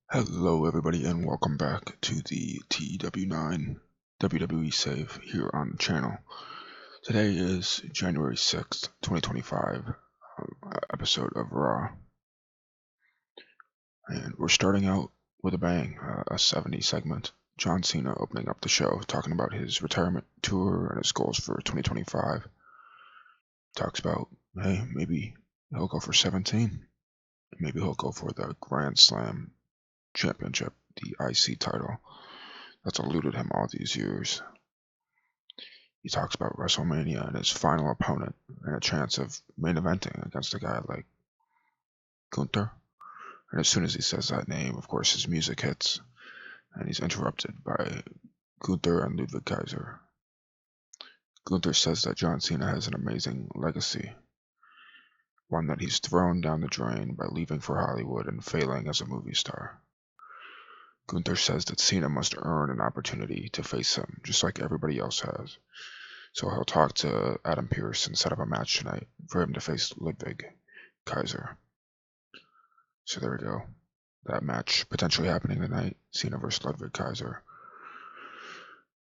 Hello everybody and welcome back to the TEW9 WWE Save here on the channel. Today is January 6th, 2025 episode of Raw. And we're starting out with a bang, a 70 segment. John Cena opening up the show, talking about his retirement tour and his goals for 2025. Talks about, hey, maybe he'll go for 17. Maybe he'll go for the Grand Slam Championship, the IC title that's eluded him all these years. He talks about WrestleMania and his final opponent and a chance of main eventing against a guy like Gunther. And as soon as he says that name, of course, his music hits and he's interrupted by Gunther and Ludwig Kaiser. Gunther says that John Cena has an amazing legacy, one that he's thrown down the drain by leaving for Hollywood and failing as a movie star. Gunther says that Cena must earn an opportunity to face him, just like everybody else has. So he'll talk to Adam Pearce and set up a match tonight for him to face Ludwig Kaiser. So there we go. That match potentially happening tonight, Cena versus Ludwig Kaiser.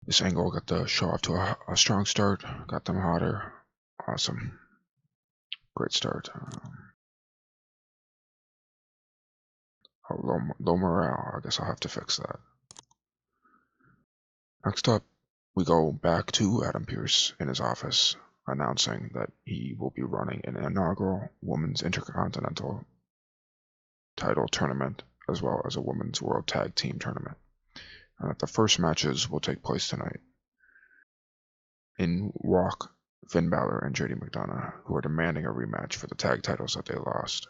This angle got the show off to a strong start, got them hotter. Awesome. Great start. Low morale. I guess I'll have to fix that. Next up, we go back to Adam Pearce in his office, announcing that he will be running an inaugural Women's Intercontinental title tournament, as well as a Women's World Tag Team tournament, and that the first matches will take place tonight. In walk Finn Balor and JD McDonough, who are demanding a rematch for the tag titles that they lost.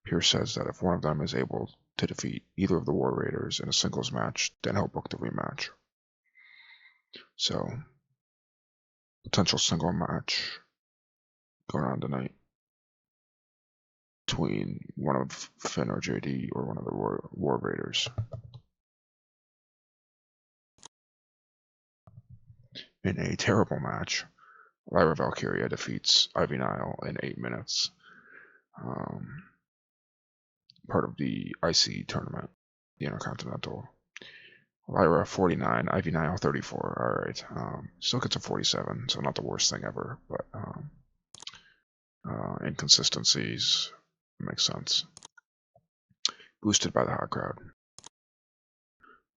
Pearce says that if one of them is able to defeat either of the War Raiders in a singles match, then he'll book the rematch. So, potential single match going on tonight between one of Finn or JD or one of the War Raiders. In a terrible match, Lyra Valkyria defeats Ivy Nile in 8 minutes. Part of the IC tournament, the Intercontinental. Lyra 49, Ivy Nile 34. Alright. Still gets a 47, so not the worst thing ever, but inconsistencies makes sense. Boosted by the hot crowd.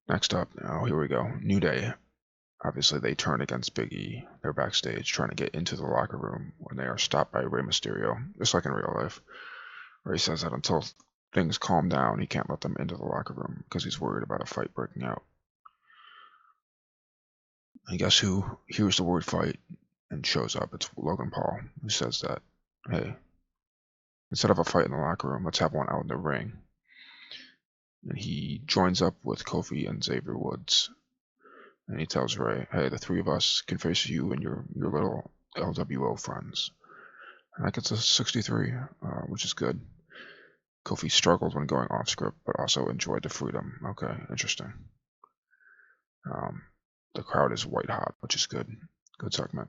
Next up, now here we go. New Day. Obviously, they turn against Big E. They're backstage trying to get into the locker room when they are stopped by Rey Mysterio, just like in real life. Rey says that until things calm down, he can't let them into the locker room because he's worried about a fight breaking out. And guess who hears the word fight and shows up? It's Logan Paul, who says that, hey, instead of a fight in the locker room, let's have one out in the ring. And he joins up with Kofi and Xavier Woods. And he tells Rey, hey, the three of us can face you and your little LWO friends. And that gets a 63, which is good. Kofi struggled when going off script, but also enjoyed the freedom. Okay, interesting. The crowd is white hot, which is good. Good segment.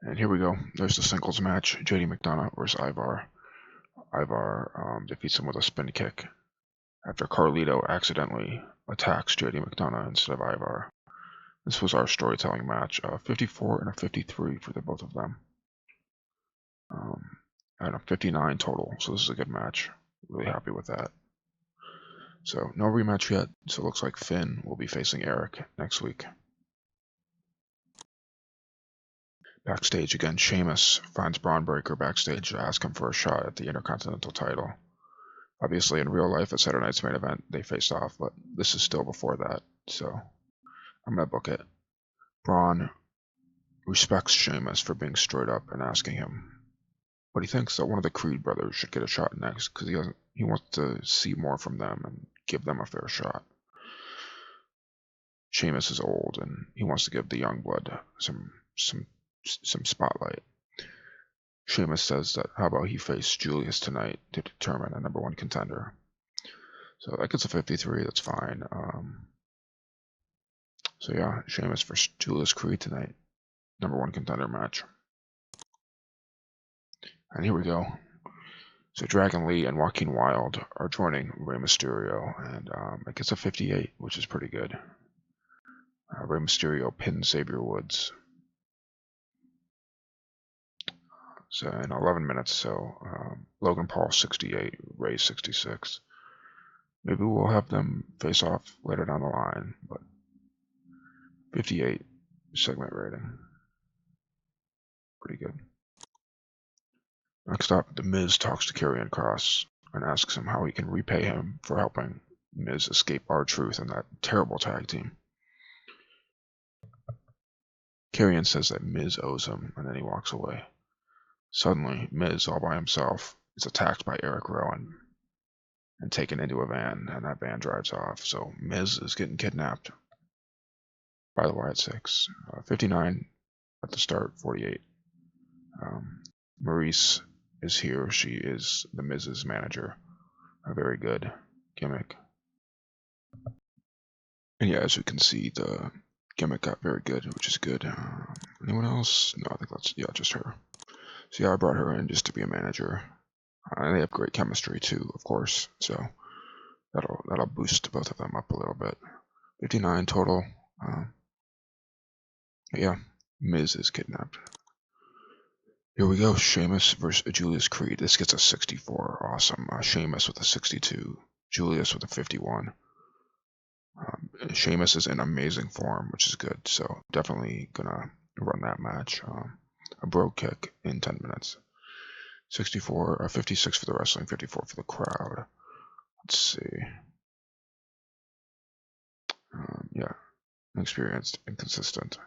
And here we go. There's the singles match. JD McDonough versus Ivar. Ivar defeats him with a spin kick after Carlito accidentally attacks JD McDonough instead of Ivar. This was our storytelling match. 54 and a 53 for the both of them. And a 59 total, so this is a good match. Really happy with that. So, no rematch yet, so it looks like Finn will be facing Eric next week. Backstage again, Sheamus finds Braun Breaker backstage to ask him for a shot at the Intercontinental title. Obviously, in real life, at Saturday Night's Main Event, they faced off, but this is still before that, so I'm going to book it. Braun respects Sheamus for being straight up and asking him, but he thinks that one of the Creed brothers should get a shot next because he wants to see more from them and give them a fair shot. Sheamus is old and he wants to give the young blood some spotlight. Sheamus says that how about he face Julius tonight to determine a number one contender. So that gets a 53, that's fine. So yeah, Sheamus versus Julius Creed tonight. Number one contender match. And here we go. So Dragon Lee and Joaquin Wilde are joining Rey Mysterio, and it gets a 58, which is pretty good. Rey Mysterio pins Xavier Woods. So in 11 minutes, so Logan Paul 68, Rey 66. Maybe we'll have them face off later down the line, but 58 segment rating. Pretty good. Next up, The Miz talks to Karrion Kross and asks him how he can repay him for helping Miz escape R-Truth and that terrible tag team. Karrion says that Miz owes him, and then he walks away. Suddenly, Miz, all by himself, is attacked by Eric Rowan and taken into a van, and that van drives off. So Miz is getting kidnapped by the Wyatt Six. 59 at the start, 48. Maurice is here. She is the Miz's manager. A very good gimmick. And yeah, as we can see, the gimmick got very good, which is good. Anyone else? No, I think that's, yeah, just her. So yeah, I brought her in just to be a manager. And they have great chemistry too, of course. So that'll boost both of them up a little bit. 59 total. Yeah, Miz is kidnapped. Here we go. Sheamus versus Julius Creed. This gets a 64. Awesome. Sheamus with a 62. Julius with a 51. Sheamus is in amazing form, which is good. So definitely gonna run that match. A bro kick in 10 minutes. 64, 56 for the wrestling, 54 for the crowd. Let's see. Yeah, inexperienced, inconsistent.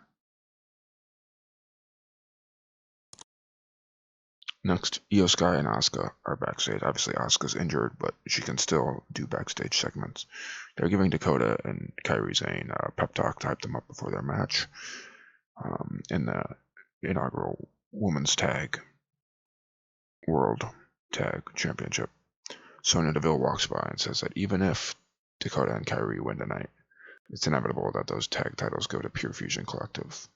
Next, Io Sky and Asuka are backstage. Obviously, Asuka's injured, but she can still do backstage segments. They're giving Dakota and Kairi Sane a pep talk to hype them up before their match in the inaugural Women's Tag World Tag Championship. Sonya Deville walks by and says that even if Dakota and Kairi win tonight, it's inevitable that those tag titles go to Pure Fusion Collective.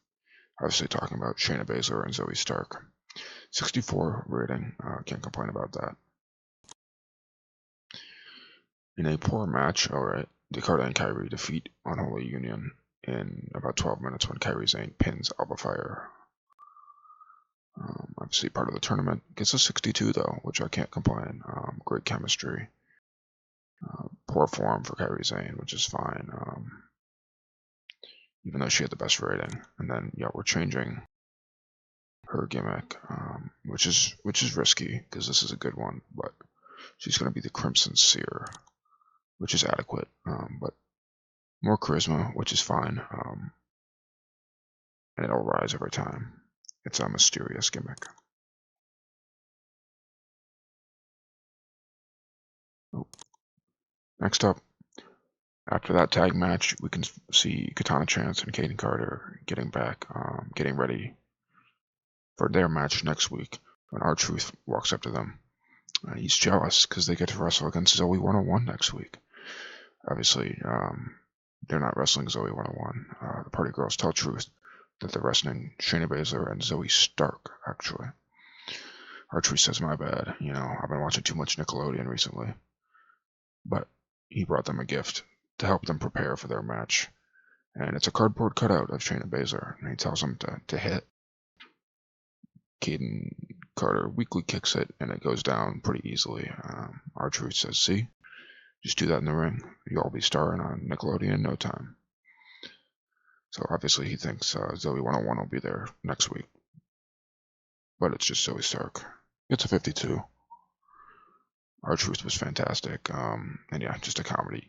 Obviously talking about Shayna Baszler and Zoe Stark. 64 rating. Can't complain about that. In a poor match, alright, Dakota and Kairi defeat Unholy Union in about 12 minutes when Kairi Sane pins Alba Fire. Obviously part of the tournament. Gets a 62 though, which I can't complain. Great chemistry. Poor form for Kairi Sane, which is fine. Even though she had the best rating. And then, yeah, we're changing her gimmick, which is risky because this is a good one, but she's going to be the Crimson Seer, which is adequate, but more charisma, which is fine, and it'll rise every time. It's a mysterious gimmick. Oh. Next up, after that tag match, we can see Katana Chance and Kaden Carter getting back, getting ready for their match next week when R-Truth walks up to them. He's jealous because they get to wrestle against Zoe 101 next week. Obviously, they're not wrestling Zoe 101. The Party Girls tell Truth that they're wrestling Shayna Baszler and Zoe Stark, actually. R-Truth says, my bad, I've been watching too much Nickelodeon recently. But he brought them a gift to help them prepare for their match. And it's a cardboard cutout of Shayna Baszler, and he tells them to hit. Kaden Carter weakly kicks it, and it goes down pretty easily. R-Truth says, see? Just do that in the ring. You'll all be starring on Nickelodeon in no time. So obviously he thinks Zoe 101 will be there next week. But it's just Zoe Stark. It's a 52. R-Truth was fantastic. And yeah, just a comedy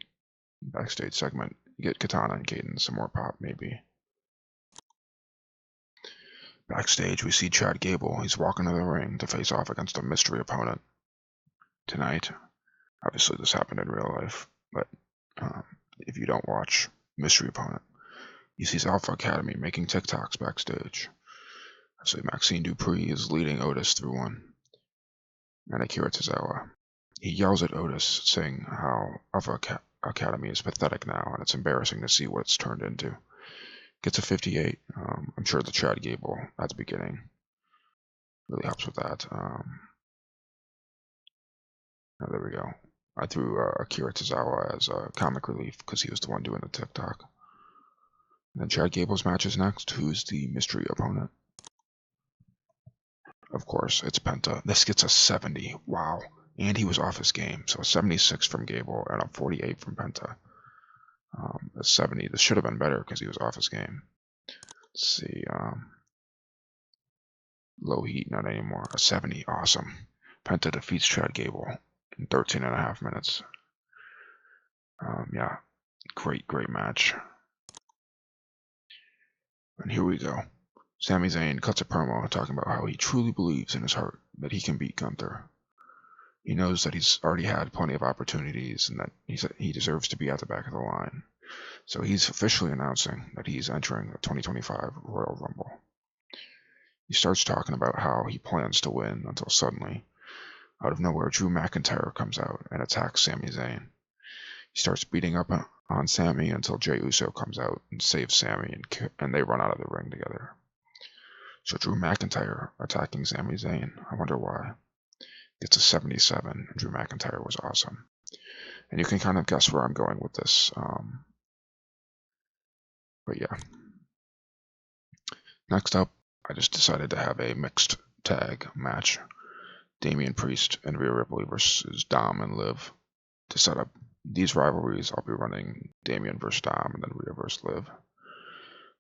backstage segment. You get Katana and Kaden some more pop, maybe. Backstage, we see Chad Gable. He's walking to the ring to face off against a mystery opponent tonight. Obviously, this happened in real life, but if you don't watch Mystery Opponent, he sees Alpha Academy making TikToks backstage. Actually, Maxine Dupree is leading Otis through one, and Akira Tozawa. He yells at Otis, saying how Alpha Academy is pathetic now, and it's embarrassing to see what it's turned into. Gets a 58. I'm sure the Chad Gable at the beginning really helps with that. Oh, there we go. I threw Akira Tozawa as comic relief because he was the one doing the TikTok. And then Chad Gable's match is next. Who's the mystery opponent? Of course, it's Penta. This gets a 70. Wow. And he was off his game. So a 76 from Gable and a 48 from Penta. A 70. This should have been better because he was off his game. Let's see. Low heat, not anymore. A 70. Awesome. Penta defeats Chad Gable in 13.5 minutes. Yeah. Great match. And here we go. Sami Zayn cuts a promo talking about how he truly believes in his heart that he can beat Gunther. He knows that he's already had plenty of opportunities and that he deserves to be at the back of the line. So he's officially announcing that he's entering the 2025 Royal Rumble. He starts talking about how he plans to win until suddenly, out of nowhere, Drew McIntyre comes out and attacks Sami Zayn. He starts beating up on Sami until Jey Uso comes out and saves Sami, and they run out of the ring together. So Drew McIntyre attacking Sami Zayn. I wonder why. It's a 77. Drew McIntyre was awesome. And you can kind of guess where I'm going with this. But yeah. Next up, I just decided to have a mixed tag match. Damian Priest and Rhea Ripley versus Dom and Liv. To set up these rivalries, I'll be running Damian versus Dom and then Rhea versus Liv.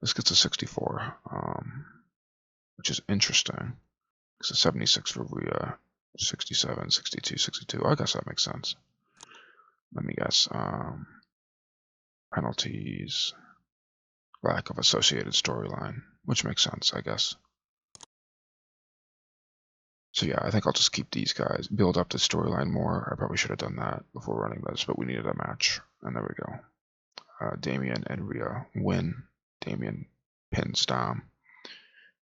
This gets a 64, which is interesting. It's a 76 for Rhea, 67, 62, 62. I guess that makes sense. Let me guess. Penalties, lack of associated storyline, which makes sense, I guess. So yeah, I think I'll just keep these guys, build up the storyline more. I probably should have done that before running this, but we needed a match, and there we go. Damian and Rhea win. Damian pins Dom.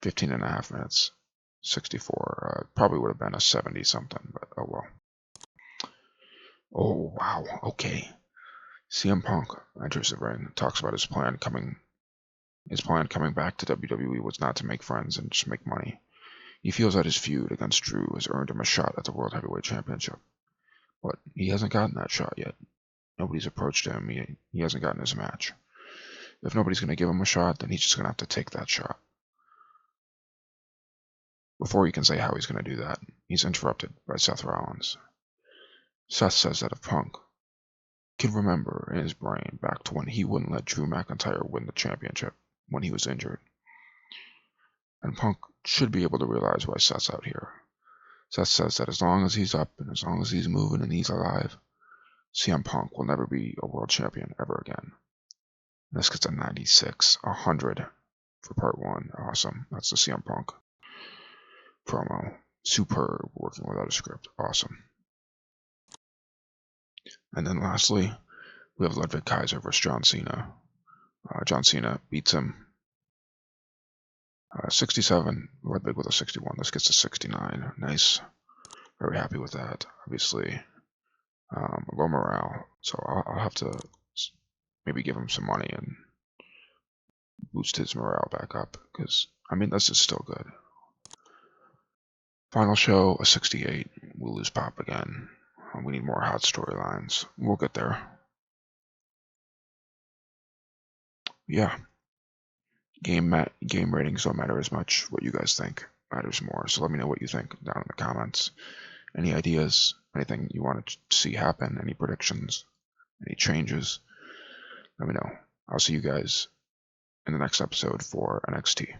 15.5 minutes. 64. Probably would have been a 70 something, but oh well. Oh wow. Okay. CM Punk enters the ring, talks about his plan coming back to WWE was not to make friends and just make money. He feels that his feud against Drew has earned him a shot at the World Heavyweight Championship. But he hasn't gotten that shot yet. Nobody's approached him. He hasn't gotten his match. If nobody's going to give him a shot, then he's just going to have to take that shot. Before he can say how he's going to do that, he's interrupted by Seth Rollins. Seth says that if Punk can remember in his brain back to when he wouldn't let Drew McIntyre win the championship when he was injured, and Punk should be able to realize why Seth's out here. Seth says that as long as he's up and as long as he's moving and he's alive, CM Punk will never be a world champion ever again. This gets a 96, 100 for part 1. Awesome. That's the CM Punk promo. Superb, working without a script. Awesome. And then lastly, we have Ludwig Kaiser versus John Cena. John Cena beats him. 67, Ludwig with a 61. This gets a 69. Nice. Very happy with that. Obviously, low morale. So I'll have to maybe give him some money and boost his morale back up. Because, I mean, this is still good. Final show, a 68. We'll lose Pop again. We need more hot storylines. We'll get there. Yeah. Game ratings don't matter as much. What you guys think matters more. So let me know what you think down in the comments. Any ideas? Anything you want to see happen? Any predictions? Any changes? Let me know. I'll see you guys in the next episode for NXT.